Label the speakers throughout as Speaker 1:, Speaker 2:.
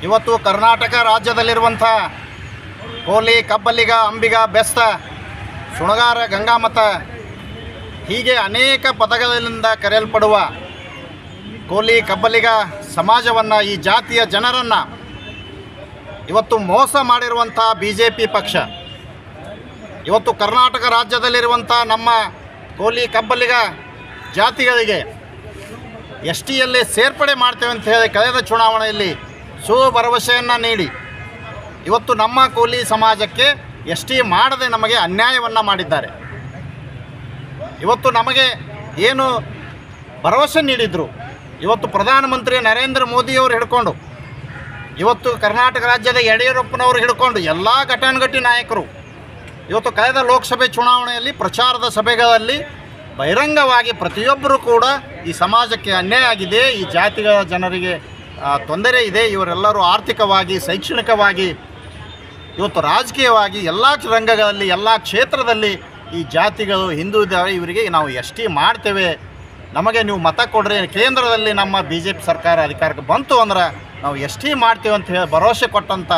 Speaker 1: ಇವತ್ತು ಕರ್ನಾಟಕ ರಾಜ್ಯದಲ್ಲಿರುವಂಥ ಕೋಲಿ, ಕಬ್ಬಲಿಗ, ಅಂಬಿಗ, ಬೆಸ್ತ, ಸುಣಗಾರ, ಗಂಗಾಮತ ಹೀಗೆ ಅನೇಕ ಪದಗಳಿಂದ ಕರೆಯಲ್ಪಡುವ ಕೋಲಿ, ಕಬ್ಬಲಿಗ ಸಮಾಜವನ್ನು, ಈ ಜಾತಿಯ ಜನರನ್ನು ಇವತ್ತು ಮೋಸ ಮಾಡಿರುವಂಥ BJP ಪಕ್ಷ ಇವತ್ತು ಕರ್ನಾಟಕ ರಾಜ್ಯದಲ್ಲಿರುವಂಥ ನಮ್ಮ ಕೋಲಿ, ಕಬ್ಬಲಿಗ ಜಾತಿಗಳಿಗೆ STಯಲ್ಲೇ ಸೇರ್ಪಡೆ ಮಾಡ್ತೇವೆ ಅಂತ ಹೇಳಿ ಕಳೆದ ಚುನಾವಣೆಯಲ್ಲಿ ಭರವಸೆಯನ್ನು ನೀಡಿ ಇವತ್ತು ನಮ್ಮ ಕೋಲಿ ಸಮಾಜಕ್ಕೆ ST ಮಾಡದೆ ನಮಗೆ ಅನ್ಯಾಯವನ್ನು ಮಾಡಿದ್ದಾರೆ. ಇವತ್ತು ನಮಗೆ ಏನು ಭರವಸೆ ನೀಡಿದರು, ಇವತ್ತು ಪ್ರಧಾನಮಂತ್ರಿ ನರೇಂದ್ರ ಮೋದಿಯವರು ಹಿಡ್ಕೊಂಡು, ಇವತ್ತು ಕರ್ನಾಟಕ ರಾಜ್ಯದ ಯಡಿಯೂರಪ್ಪನವರು ಹಿಡ್ಕೊಂಡು ಎಲ್ಲ ಘಟಾನುಘಟಿ ನಾಯಕರು ಇವತ್ತು ಕಳೆದ ಲೋಕಸಭೆ ಚುನಾವಣೆಯಲ್ಲಿ ಪ್ರಚಾರದ ಸಭೆಗಳಲ್ಲಿ ಬಹಿರಂಗವಾಗಿ ಪ್ರತಿಯೊಬ್ಬರೂ ಕೂಡ ಈ ಸಮಾಜಕ್ಕೆ ಅನ್ಯಾಯ ಆಗಿದೆ, ಈ ಜಾತಿಗಳ ಜನರಿಗೆ ತೊಂದರೆ ಇದೆ, ಇವರೆಲ್ಲರೂ ಆರ್ಥಿಕವಾಗಿ, ಶೈಕ್ಷಣಿಕವಾಗಿ, ಇವತ್ತು ರಾಜಕೀಯವಾಗಿ ಎಲ್ಲ ರಂಗಗಳಲ್ಲಿ, ಎಲ್ಲ ಕ್ಷೇತ್ರದಲ್ಲಿ ಈ ಜಾತಿಗಳು ಹಿಂದೂ ಇದ್ದಾರೆ, ಇವರಿಗೆ ನಾವು ST ಮಾಡ್ತೇವೆ, ನಮಗೆ ನೀವು ಮತ ಕೊಡ್ರಿ, ಕೇಂದ್ರದಲ್ಲಿ ನಮ್ಮ BJP ಸರ್ಕಾರ ಅಧಿಕಾರಕ್ಕೆ ಬಂತು ಅಂದ್ರೆ ನಾವು ST ಮಾಡ್ತೇವೆ ಅಂತ ಹೇಳಿ ಭರವಸೆ ಕೊಟ್ಟಂಥ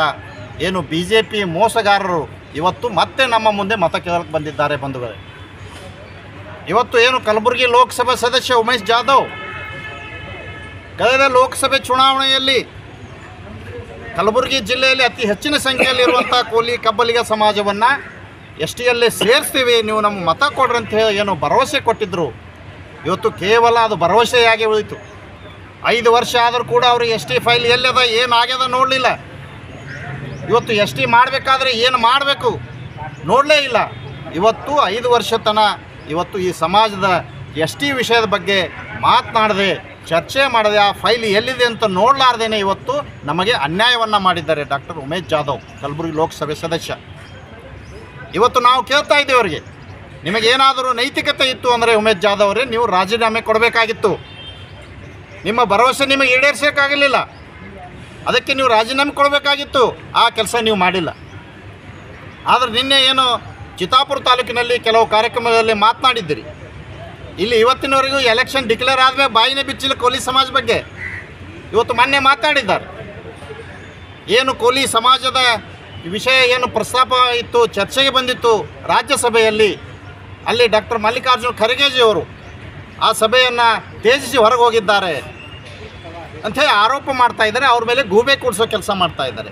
Speaker 1: ಏನು BJP ಮೋಸಗಾರರು ಇವತ್ತು ಮತ್ತೆ ನಮ್ಮ ಮುಂದೆ ಮತ ಕೇಳಕ್ಕೆ ಬಂದಿದ್ದಾರೆ ಬಂಧುಗಳೇ. ಇವತ್ತು ಏನು ಕಲಬುರಗಿ ಲೋಕಸಭಾ ಸದಸ್ಯ ಉಮೇಶ್ ಜಾಧವ್ ಕಳೆದ ಲೋಕಸಭೆ ಚುನಾವಣೆಯಲ್ಲಿ ಕಲಬುರಗಿ ಜಿಲ್ಲೆಯಲ್ಲಿ ಅತಿ ಹೆಚ್ಚಿನ ಸಂಖ್ಯೆಯಲ್ಲಿರುವಂಥ ಕೋಲಿ, ಕಬ್ಬಲಿಗ ಸಮಾಜವನ್ನು STಯಲ್ಲೇ ಸೇರಿಸ್ತೀವಿ, ನೀವು ನಮ್ಮ ಮತ ಕೊಡ್ರಿ ಅಂತ ಹೇಳಿ ಏನು ಭರವಸೆ ಕೊಟ್ಟಿದ್ದರು. ಇವತ್ತು ಕೇವಲ ಅದು ಭರವಸೆಯಾಗಿ ಉಳಿತು. 5 ವರ್ಷ ಆದರೂ ಕೂಡ ಅವ್ರಿಗೆ ST ಫೈಲ್ ಎಲ್ಲದ, ಏನಾಗ್ಯದ ನೋಡಲಿಲ್ಲ. ಇವತ್ತು ST ಮಾಡಬೇಕಾದ್ರೆ ಏನು ಮಾಡಬೇಕು ನೋಡಲೇ ಇಲ್ಲ. ಇವತ್ತು 5 ವರ್ಷ ತನಕ ಇವತ್ತು ಈ ಸಮಾಜದ ST ವಿಷಯದ ಬಗ್ಗೆ ಮಾತನಾಡದೆ, ಚರ್ಚೆ ಮಾಡದೆ, ಆ ಫೈಲ್ ಎಲ್ಲಿದೆ ಅಂತ ನೋಡಲಾರ್ದೇನೆ ಇವತ್ತು ನಮಗೆ ಅನ್ಯಾಯವನ್ನು ಮಾಡಿದ್ದಾರೆ ಡಾಕ್ಟರ್ ಉಮೇಶ್ ಜಾಧವ್, ಕಲಬುರಗಿ ಲೋಕಸಭೆ ಸದಸ್ಯ. ಇವತ್ತು ನಾವು ಕೇಳ್ತಾ ಇದ್ದೇವೆ ಅವರಿಗೆ, ನಿಮಗೇನಾದರೂ ನೈತಿಕತೆ ಇತ್ತು ಅಂದರೆ ಉಮೇಶ್ ಜಾಧವ್ ಅವರೇ ನೀವು ರಾಜೀನಾಮೆ ಕೊಡಬೇಕಾಗಿತ್ತು. ನಿಮ್ಮ ಭರವಸೆ ನಿಮಗೆ ಈಡೇರಿಸೋಕ್ಕಾಗಲಿಲ್ಲ, ಅದಕ್ಕೆ ನೀವು ರಾಜೀನಾಮೆ ಕೊಡಬೇಕಾಗಿತ್ತು. ಆ ಕೆಲಸ ನೀವು ಮಾಡಿಲ್ಲ. ಆದರೆ ನಿನ್ನೆ ಏನು ಚಿತ್ತಾಪುರ ತಾಲೂಕಿನಲ್ಲಿ ಕೆಲವು ಕಾರ್ಯಕ್ರಮಗಳಲ್ಲಿ ಮಾತನಾಡಿದ್ದೀರಿ. ಇಲ್ಲಿ ಇವತ್ತಿನವರೆಗೂ ಎಲೆಕ್ಷನ್ ಡಿಕ್ಲೇರ್ ಆದಮೇಲೆ ಬಾಯಿನೇ ಬಿಚ್ಚಿಲ್ಲ ಕೋಲಿ ಸಮಾಜ ಬಗ್ಗೆ. ಇವತ್ತು ಮೊನ್ನೆ ಮಾತಾಡಿದ್ದಾರೆ, ಏನು ಕೋಲಿ ಸಮಾಜದ ವಿಷಯ ಏನು ಪ್ರಸ್ತಾಪ ಇತ್ತು, ಚರ್ಚೆಗೆ ಬಂದಿತ್ತು ರಾಜ್ಯಸಭೆಯಲ್ಲಿ, ಅಲ್ಲಿ ಡಾಕ್ಟರ್ ಮಲ್ಲಿಕಾರ್ಜುನ ಖರ್ಗೆಜಿಯವರು ಆ ಸಭೆಯನ್ನು ತ್ಯಜಿಸಿ ಹೊರಗೆ ಹೋಗಿದ್ದಾರೆ ಅಂಥೇಳಿ ಆರೋಪ ಮಾಡ್ತಾ ಇದ್ದಾರೆ. ಅವ್ರ ಮೇಲೆ ಗೂಬೆ ಕೂಡಿಸೋ ಕೆಲಸ ಮಾಡ್ತಾ ಇದ್ದಾರೆ.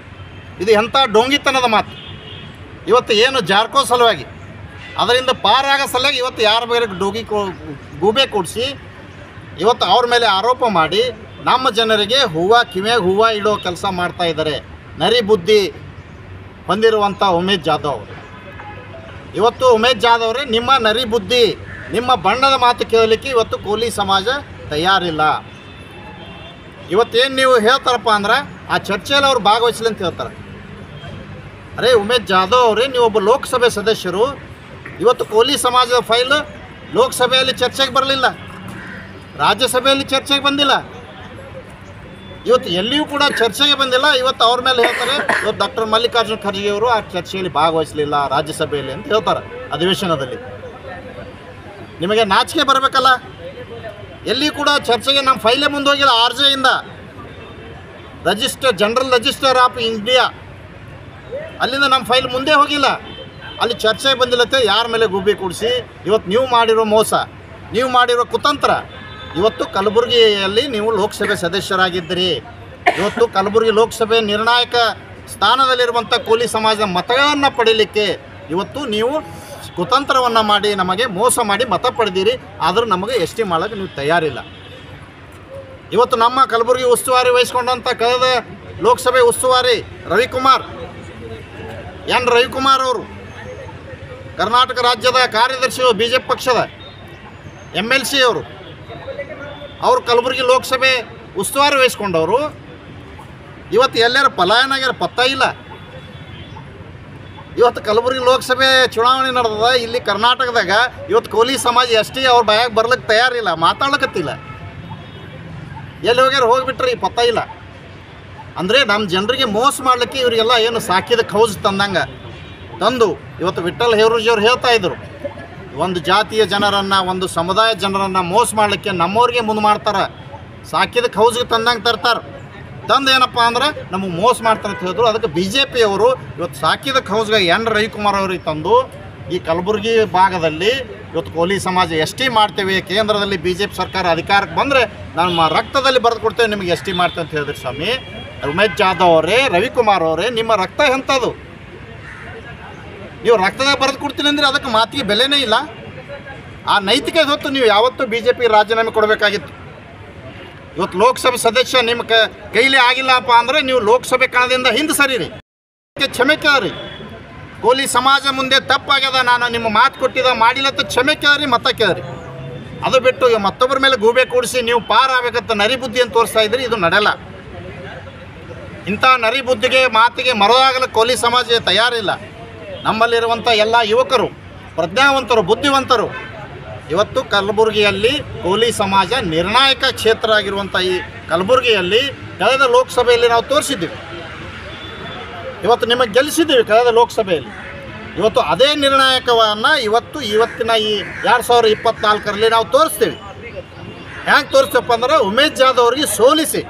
Speaker 1: ಇದು ಎಂಥ ಡೋಂಗಿತನದ ಮಾತು. ಇವತ್ತು ಏನು ಜಾರ್ಕೋ ಸಲುವಾಗಿ ಅದರಿಂದ ಪಾರಾಗೋ ಸಲುವಾಗಿ ಇವತ್ತು ಯಾರ ಮೇಲೆ ಗೂಬೆ ಕೂಡಿಸಿ ಇವತ್ತು ಅವ್ರ ಮೇಲೆ ಆರೋಪ ಮಾಡಿ ನಮ್ಮ ಜನರಿಗೆ ಕಿವಿಯಾಗ ಹೂವು ಇಡೋ ಕೆಲಸ ಮಾಡ್ತಾ ಇದ್ದಾರೆ. ನರಿ ಬುದ್ಧಿ ಹೊಂದಿರುವಂಥ ಉಮೇಶ್ ಜಾಧವ್ ಅವರು. ಇವತ್ತು ಉಮೇಶ್ ಜಾಧವ್ ಅವರೇ, ನಿಮ್ಮ ನರಿ ಬುದ್ಧಿ, ನಿಮ್ಮ ಬಣ್ಣದ ಮಾತು ಕೇಳಲಿಕ್ಕೆ ಇವತ್ತು ಕೋಲಿ ಸಮಾಜ ತಯಾರಿಲ್ಲ. ಇವತ್ತೇನು ನೀವು ಹೇಳ್ತಾರಪ್ಪ ಅಂದ್ರೆ ಆ ಚರ್ಚೆಯಲ್ಲಿ ಅವ್ರು ಭಾಗವಹಿಸಲಿ ಅಂತ ಹೇಳ್ತಾರೆ. ಅರೇ ಉಮೇಶ್ ಜಾಧವ್ ಅವರೇ, ನೀವೊಬ್ಬ ಲೋಕಸಭೆ ಸದಸ್ಯರು, ಇವತ್ತು ಕೋಲಿ ಸಮಾಜದ ಫೈಲ್ ಲೋಕಸಭೆಯಲ್ಲಿ ಚರ್ಚೆಗೆ ಬರಲಿಲ್ಲ, ರಾಜ್ಯಸಭೆಯಲ್ಲಿ ಚರ್ಚೆಗೆ ಬಂದಿಲ್ಲ, ಇವತ್ತು ಎಲ್ಲಿಯೂ ಕೂಡ ಚರ್ಚೆಗೆ ಬಂದಿಲ್ಲ. ಇವತ್ತು ಅವ್ರ ಮೇಲೆ ಹೇಳ್ತಾರೆ, ಇವತ್ತು ಡಾಕ್ಟರ್ ಮಲ್ಲಿಕಾರ್ಜುನ ಖರ್ಗೆ ಅವರು ಆ ಚರ್ಚೆಯಲ್ಲಿ ಭಾಗವಹಿಸಲಿಲ್ಲ ರಾಜ್ಯಸಭೆಯಲ್ಲಿ ಅಂತ ಹೇಳ್ತಾರೆ ಅಧಿವೇಶನದಲ್ಲಿ. ನಿಮಗೆ ನಾಚಿಕೆ ಬರಬೇಕಲ್ಲ. ಎಲ್ಲಿ ಕೂಡ ಚರ್ಚೆಗೆ ನಮ್ಮ ಫೈಲೇ ಮುಂದೆ ಹೋಗಿಲ್ಲ. RJಯಿಂದ ಜನರಲ್ ರಿಜಿಸ್ಟರ್ ಆಫ್ ಇಂಡಿಯಾ ಅಲ್ಲಿಂದ ನಮ್ಮ ಫೈಲ್ ಮುಂದೆ ಹೋಗಿಲ್ಲ. ಅಲ್ಲಿ ಚರ್ಚೆಗೆ ಬಂದಿಲ್ಲತ್ತೆ. ಯಾರ ಮೇಲೆ ಗುಬ್ಬಿ ಕೂಡಿಸಿ ಇವತ್ತು ನೀವು ಮಾಡಿರೋ ಮೋಸ, ನೀವು ಮಾಡಿರೋ ಕುತಂತ್ರ. ಇವತ್ತು ಕಲಬುರಗಿಯಲ್ಲಿ ನೀವು ಲೋಕಸಭೆ ಸದಸ್ಯರಾಗಿದ್ದೀರಿ. ಇವತ್ತು ಕಲಬುರಗಿ ಲೋಕಸಭೆ ನಿರ್ಣಾಯಕ ಸ್ಥಾನದಲ್ಲಿರುವಂಥ ಕೋಲಿ ಸಮಾಜದ ಮತಗಳನ್ನು ಪಡೀಲಿಕ್ಕೆ ಇವತ್ತು ನೀವು ಕುತಂತ್ರವನ್ನು ಮಾಡಿ ನಮಗೆ ಮೋಸ ಮಾಡಿ ಮತ ಪಡೆದಿರಿ. ಆದರೂ ನಮಗೆ ST ಮಾಡೋಕ್ಕೆ ನೀವು ತಯಾರಿಲ್ಲ. ಇವತ್ತು ನಮ್ಮ ಕಲಬುರಗಿ ಉಸ್ತುವಾರಿ ವಹಿಸ್ಕೊಂಡಂಥ ಕಳೆದ ಲೋಕಸಭೆ ಉಸ್ತುವಾರಿ ರವಿಕುಮಾರ್ ಅವರು, ಕರ್ನಾಟಕ ರಾಜ್ಯದ ಕಾರ್ಯದರ್ಶಿಯು BJP ಪಕ್ಷದ MLC ಅವರು ಕಲಬುರಗಿ ಲೋಕಸಭೆ ಉಸ್ತುವಾರಿ ವಹಿಸ್ಕೊಂಡವರು. ಇವತ್ತು ಎಲ್ಲರೂ ಪಲಾಯನ ಆಗ್ಯಾರ, ಪತ್ತ ಇಲ್ಲ. ಇವತ್ತು ಕಲಬುರಗಿ ಲೋಕಸಭೆ ಚುನಾವಣೆ ನಡೆದದ. ಇಲ್ಲಿ ಕರ್ನಾಟಕದಾಗ ಇವತ್ತು ಕೋಲಿ ಸಮಾಜ ST ಅವ್ರ ಬಾಯಾಗ ಬರ್ಲಿಕ್ಕೆ ತಯಾರಿಲ್ಲ, ಮಾತಾಡ್ಲಕತ್ತಿಲ್ಲ. ಎಲ್ಲಿ ಹೋಗ್ಯಾರ ಹೋಗಿಬಿಟ್ರಿ, ಪತ್ತ ಇಲ್ಲ. ಅಂದರೆ ನಮ್ಮ ಜನರಿಗೆ ಮೋಸ ಮಾಡಲಿಕ್ಕೆ ಇವರಿಗೆಲ್ಲ ಏನು ಸಾಕಿದ ಕೌಜ್ ತಂದು ಇವತ್ತು ವಿಠ್ಠಲ್ ಹೇರೂಜಿಯವ್ರು ಹೇಳ್ತಾ ಇದ್ದರು, ಒಂದು ಜಾತಿಯ ಜನರನ್ನು, ಒಂದು ಸಮುದಾಯ ಜನರನ್ನು ಮೋಸ ಮಾಡಲಿಕ್ಕೆ ನಮ್ಮವ್ರಿಗೆ ಮುಂದೆ ಮಾಡ್ತಾರೆ, ಸಾಕಿದ ಕೌಜಿಗೆ ತಂದಂಗೆ ತರ್ತಾರೆ. ತಂದು ಏನಪ್ಪ ಅಂದ್ರೆ ನಮಗೆ ಮೋಸ ಮಾಡ್ತಾರೆ ಅಂತ ಹೇಳಿದ್ರು. ಅದಕ್ಕೆ BJP ಅವರು ಇವತ್ತು ಸಾಕಿದ ಕೌಸ್ಗೆ ಎನ್ ರವಿಕುಮಾರ್ ಅವ್ರಿಗೆ ತಂದು ಈ ಕಲಬುರಗಿ ಭಾಗದಲ್ಲಿ ಇವತ್ತು ಕೋಲಿ ಸಮಾಜ ST ಮಾಡ್ತೇವೆ, ಕೇಂದ್ರದಲ್ಲಿ BJP ಸರ್ಕಾರ ಅಧಿಕಾರಕ್ಕೆ ಬಂದರೆ ನಮ್ಮ ರಕ್ತದಲ್ಲಿ ಬರೆದು ಕೊಡ್ತೇವೆ ನಿಮಗೆ ST ಮಾಡ್ತೇವೆ ಅಂತ ಹೇಳಿದ್ರಿ ಸ್ವಾಮಿ. ಉಮೇಶ್ ಜಾಧವ್ ಅವರೇ, ರವಿಕುಮಾರ್ ಅವರೇ, ನಿಮ್ಮ ರಕ್ತ ಎಂಥದ್ದು? ನೀವು ರಕ್ತದಾಗ ಬರೆದು ಕೊಡ್ತೀನಿ ಅಂದರೆ ಅದಕ್ಕೆ ಮಾತಿಗೆ ಬೆಲೆನೇ ಇಲ್ಲ. ಆ ನೈತಿಕ ಹೊತ್ತು ನೀವು ಯಾವತ್ತೂ BJP ರಾಜೀನಾಮೆ ಕೊಡಬೇಕಾಗಿತ್ತು. ಇವತ್ತು ಲೋಕಸಭೆ ಸದಸ್ಯ ನಿಮ್ಮ ಕೈಲಿ ಆಗಿಲ್ಲಪ್ಪ ಅಂದರೆ ನೀವು ಲೋಕಸಭೆ ಕಣದಿಂದ ಹಿಂದೆ ಸರಿರಿ, ಕ್ಷಮೆ ಕೇಳ್ರಿ. ಕೋಲಿ ಸಮಾಜ ಮುಂದೆ ತಪ್ಪಾಗ್ಯದ, ನಾನು ನಿಮ್ಮ ಮಾತು ಕೊಟ್ಟಿದ್ದ ಮಾಡಿಲ್ಲ ಅಂತ ಕ್ಷಮೆ ಕೇಳ್ರಿ, ಮತ ಕೇಳ್ರಿ. ಅದು ಬಿಟ್ಟು ಮತ್ತೊಬ್ಬರ ಮೇಲೆ ಗೂಬೆ ಕೂಡಿಸಿ ನೀವು ಪಾರ ಆಗಬೇಕಂತ ನರಿ ಬುದ್ಧಿಯನ್ನು ತೋರಿಸ್ತಾ ಇದ್ರಿ, ಇದು ನಡೆಯಲ್ಲ. ಇಂಥ ನರಿ ಬುದ್ಧಿಗೆ ಮಾತಿಗೆ ಮರವಾಗಲು ಕೋಲಿ ಸಮಾಜ ತಯಾರಿಲ್ಲ. ನಮ್ಮಲ್ಲಿರುವಂಥ ಎಲ್ಲ ಯುವಕರು ಪ್ರಜ್ಞಾವಂತರು, ಬುದ್ಧಿವಂತರು ಇವತ್ತು ಕಲಬುರಗಿಯಲ್ಲಿ ಕೋಲಿ ಸಮಾಜ ನಿರ್ಣಾಯಕ ಕ್ಷೇತ್ರ ಆಗಿರುವಂಥ ಈ ಕಲಬುರಗಿಯಲ್ಲಿ ಕಳೆದ ಲೋಕಸಭೆಯಲ್ಲಿ ನಾವು ತೋರಿಸಿದ್ದೀವಿ. ಇವತ್ತು ನಿಮಗೆ ಗೆಲ್ಲಿಸಿದ್ದೀವಿ ಕಳೆದ ಲೋಕಸಭೆಯಲ್ಲಿ. ಇವತ್ತು ಅದೇ ನಿರ್ಣಾಯಕವನ್ನು ಇವತ್ತಿನ ಈ 2024ರಲ್ಲಿ ನಾವು ತೋರಿಸ್ತೀವಿ. ಹ್ಯಾಂಗೆ ತೋರಿಸ್ತೇವಪ್ಪ ಅಂದ್ರೆ ಉಮೇಶ್ ಜಾಧವ್ ಅವ್ರಿಗೆ ಸೋಲಿಸಿ,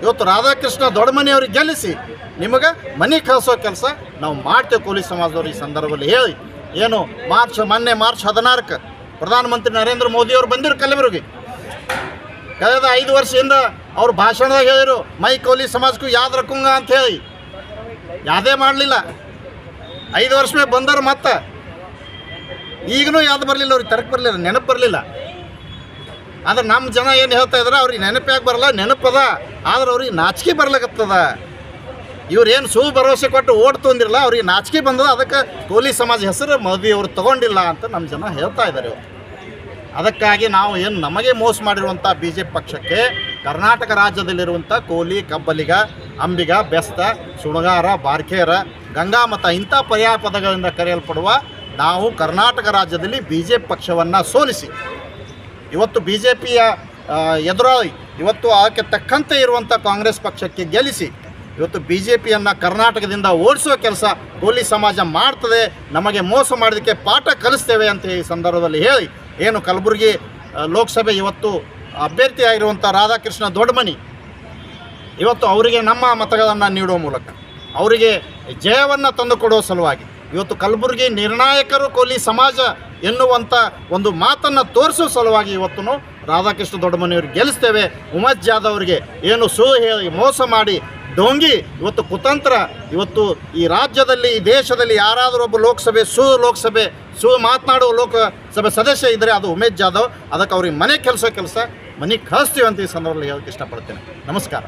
Speaker 1: ಇವತ್ತು ರಾಧಾಕೃಷ್ಣ ದೊಡ್ಡಮನಿಯವ್ರಿಗೆ ಗೆಲ್ಲಿಸಿ ನಿಮಗೆ ಮನೆ ಕಳಿಸೋ ಕೆಲಸ ನಾವು ಮಾಡ್ತೇವೆ ಕೋಲಿ ಸಮಾಜದವ್ರು. ಈ ಸಂದರ್ಭದಲ್ಲಿ ಹೇಳಿ ಏನು ಮೊನ್ನೆ ಮಾರ್ಚ್ 16ಕ್ಕೆ ಪ್ರಧಾನಮಂತ್ರಿ ನರೇಂದ್ರ ಮೋದಿಯವರು ಬಂದಿರು ಕಲಬುರಗಿ. ಕಳೆದ 5 ವರ್ಷದಿಂದ ಅವ್ರು ಭಾಷಣದಾಗ ಹೇಳಿರು ಮೈ ಕೋಲಿ ಸಮಾಜಕ್ಕೂ ಯಾವ್ದು ರಕ್ಕುಂಗ ಅಂತ ಹೇಳಿ, ಯಾವುದೇ ಮಾಡಲಿಲ್ಲ. 5 ವರ್ಷ ಮೇಲೆ ಬಂದರು, ಮತ್ತೆ ಈಗಲೂ ಯಾವ್ದು ಬರಲಿಲ್ಲ, ಅವ್ರಿಗೆ ತರಕ್ಕೆ ಬರಲಿಲ್ಲ, ನೆನಪು ಬರಲಿಲ್ಲ. ಆದ್ರೆ ನಮ್ಮ ಜನ ಏನು ಹೇಳ್ತಾ ಇದ್ರೆ ಅವ್ರಿಗೆ ನೆನಪಾಗಿ ಬರಲ್ಲ, ನೆನಪದ ಆದ್ರೆ ಅವ್ರಿಗೆ ನಾಚಿಕೆ ಬರ್ಲಾಗತ್ತದ. ಇವ್ರೇನು ಸುಳ್ಳು ಭರವಸೆ ಕೊಟ್ಟು ಓಟ್ ತೊಂದಿರಲ್ಲ, ಅವ್ರಿಗೆ ನಾಚಿಕೆ ಬಂದದ. ಅದಕ್ಕೆ ಕೋಲಿ ಸಮಾಜ ಹೆಸರು ಮೋದಿಯವರು ತೊಗೊಂಡಿಲ್ಲ ಅಂತ ನಮ್ಮ ಜನ ಹೇಳ್ತಾ ಇದ್ದಾರೆ. ಅದಕ್ಕಾಗಿ ನಾವು ಏನು ನಮಗೆ ಮೋಸ ಮಾಡಿರುವಂಥ BJP ಪಕ್ಷಕ್ಕೆ ಕರ್ನಾಟಕ ರಾಜ್ಯದಲ್ಲಿರುವಂಥ ಕೋಲಿ, ಕಬ್ಬಲಿಗ, ಅಂಬಿಗ, ಬೆಸ್ತ, ಸುಣಗಾರ, ಬಾರ್ಕೇರ, ಗಂಗಾಮತ ಇಂಥ ಪರ್ಯಾಯ ಪದಗಳಿಂದ ಕರೆಯಲ್ಪಡುವ ನಾವು ಕರ್ನಾಟಕ ರಾಜ್ಯದಲ್ಲಿ BJP ಪಕ್ಷವನ್ನು ಸೋಲಿಸಿ ಇವತ್ತು BJPಯ ಎದುರಾಳಿ ಇವತ್ತು ಅದಕ್ಕೆ ತಕ್ಕಂತೆ ಇರುವಂಥ ಕಾಂಗ್ರೆಸ್ ಪಕ್ಷಕ್ಕೆ ಗೆಲ್ಲಿಸಿ ಇವತ್ತು BJPಯನ್ನು ಕರ್ನಾಟಕದಿಂದ ಓಡಿಸುವ ಕೆಲಸ ಕೋಲಿ ಸಮಾಜ ಮಾಡ್ತದೆ. ನಮಗೆ ಮೋಸ ಮಾಡೋದಕ್ಕೆ ಪಾಠ ಕಲಿಸ್ತೇವೆ ಅಂತ ಈ ಸಂದರ್ಭದಲ್ಲಿ ಹೇಳಿ ಏನು ಕಲಬುರಗಿ ಲೋಕಸಭೆ ಇವತ್ತು ಅಭ್ಯರ್ಥಿಯಾಗಿರುವಂಥ ರಾಧಾಕೃಷ್ಣ ದೊಡ್ಡಮನಿ ಇವತ್ತು ಅವರಿಗೆ ನಮ್ಮ ಮತಗಳನ್ನು ನೀಡುವ ಮೂಲಕ ಅವರಿಗೆ ಜಯವನ್ನು ತಂದುಕೊಡುವ ಸಲುವಾಗಿ ಇವತ್ತು ಕಲಬುರಗಿ ನಿರ್ಣಾಯಕರು ಕೋಲಿ ಸಮಾಜ ಎನ್ನುವಂಥ ಒಂದು ಮಾತನ್ನು ತೋರಿಸುವ ಸಲುವಾಗಿ ಇವತ್ತು ರಾಧಾಕೃಷ್ಣ ದೊಡ್ಡಮನಿಯವ್ರಿಗೆ ಗೆಲ್ಲಿಸ್ತೇವೆ. ಉಮೇಶ್ ಜಾಧವ್ ಅವರಿಗೆ ಏನು ಸುಳ್ಳು ಹೇಳಿ ಮೋಸ ಮಾಡಿ ಡೋಂಗಿ ಇವತ್ತು ಕುತಂತ್ರ ಇವತ್ತು ಈ ರಾಜ್ಯದಲ್ಲಿ ಈ ದೇಶದಲ್ಲಿ ಯಾರಾದರೂ ಒಬ್ಬ ಲೋಕಸಭೆ ಮಾತನಾಡುವ ಲೋಕಸಭೆ ಸದಸ್ಯ ಇದ್ದರೆ ಅದು ಉಮೇಶ್ ಜಾಧವ್. ಅದಕ್ಕೆ ಅವ್ರಿಗೆ ಮನೆ ಕಳಿಸ್ತೀವಿ ಅಂತ ಈ ಸಂದರ್ಭದಲ್ಲಿ ಹೇಳೋಕ್ಕೆ ಇಷ್ಟಪಡ್ತೇನೆ. ನಮಸ್ಕಾರ.